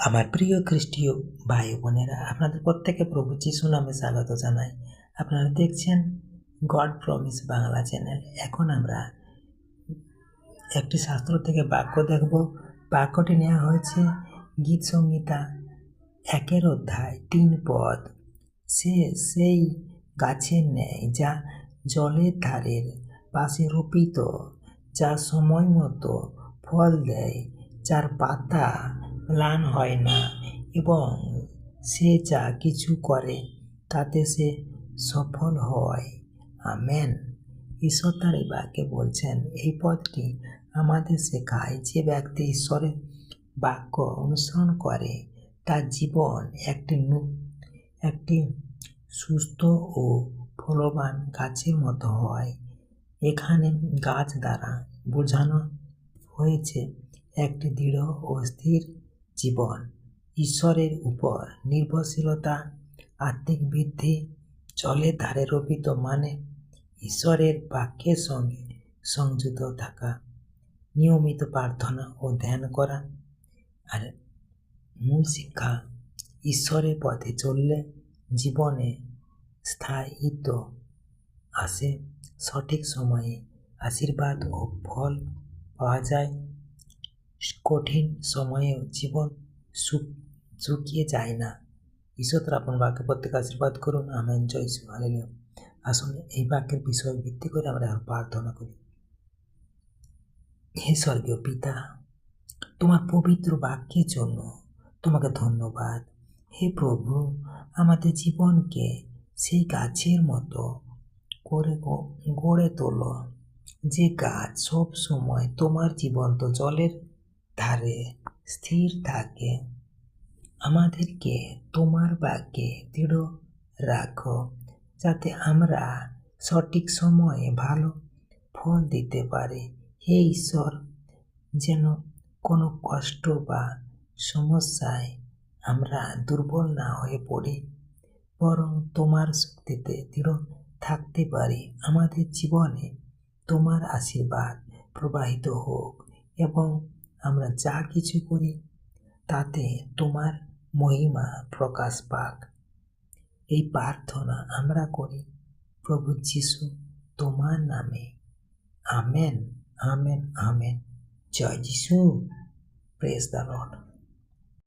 আমার প্রিয় খ্রিস্টীয় ভাই বোনেরা, আপনাদের প্রত্যেকে প্রভু যিশু নামে স্বাগত জানাই। আপনারা দেখছেন গড প্রমিস বাংলা চ্যানেল। এখন আমরা একটি শাস্ত্র থেকে বাক্য দেখব। বাক্যটি নেওয়া হয়েছে গীত সংহিতা 1 পদ। সেই গাছের ন্যায় যা জলের ধারের পাশে রোপিত, যা সময় মতো ফল দেয়, যার পাতা ম্লান হয় না, এবং সে যা কিছু করে তাতে সে সফল হয়। আমেন। ঈশ্বর তার এই বাক্যে বলছেন, এই পদটি আমাদের শেখায় যে ব্যক্তি ঈশ্বরের বাক্য অনুসরণ করে তার জীবন একটি সুস্থ ও ফলবান গাছের মতো হয়। এখানে গাছ দ্বারা বোঝানো হয়েছে একটি দৃঢ় ও স্থির জীবন, ঈশ্বরের উপর নির্ভরশীলতা, আত্মিক বৃদ্ধি। জলের ধারে রোপিত মানে ঈশ্বরের বাক্যের সঙ্গে সংযুক্ত থাকা, নিয়মিত প্রার্থনা ও ধ্যান করা। আর মূল শিক্ষা, ঈশ্বরের পথে চললে জীবনে স্থায়িত্ব আসে, সঠিক সময়ে আশীর্বাদ ও ফল পাওয়া যায়, কঠিন সময়েও জীবন শুকিয়ে যায় না। ঈশ্বর তার আপন বাক্যে প্রত্যেকে আশীর্বাদ করুন। আমেন। জয় শ্রী হালেলুয়া। আসুন এই বাক্যের বিষয় ভিত্তি করে আমরা প্রার্থনা করি। হে স্বর্গীয় পিতা, তোমার পবিত্র বাক্যের জন্য তোমাকে ধন্যবাদ। হে প্রভু, আমাদের জীবনকে সেই গাছের মতো করে গড়ে তোলো, যে গাছ সব সময় তোমার জীবন্ত জলের ধারে স্থির থাকে। আমাদেরকে তোমার বাক্যে দৃঢ় রাখো, যাতে আমরা সঠিক সময়ে ভালো ফল দিতে পারি। হে ঈশ্বর, যেন কোনো কষ্ট বা সমস্যায় আমরা দুর্বল না হয়ে পড়ি, বরং তোমার শক্তিতে দৃঢ় থাকতে পারি। আমাদের জীবনে তোমার আশীর্বাদ প্রবাহিত হোক, এবং আমরা যা কিছু করি তাতে তোমার মহিমা প্রকাশ পাক। এই প্রার্থনা আমরা করি প্রভু যিশু তোমার নামে। Amen, amen, amen. জয় যিশু। Praise the Lord.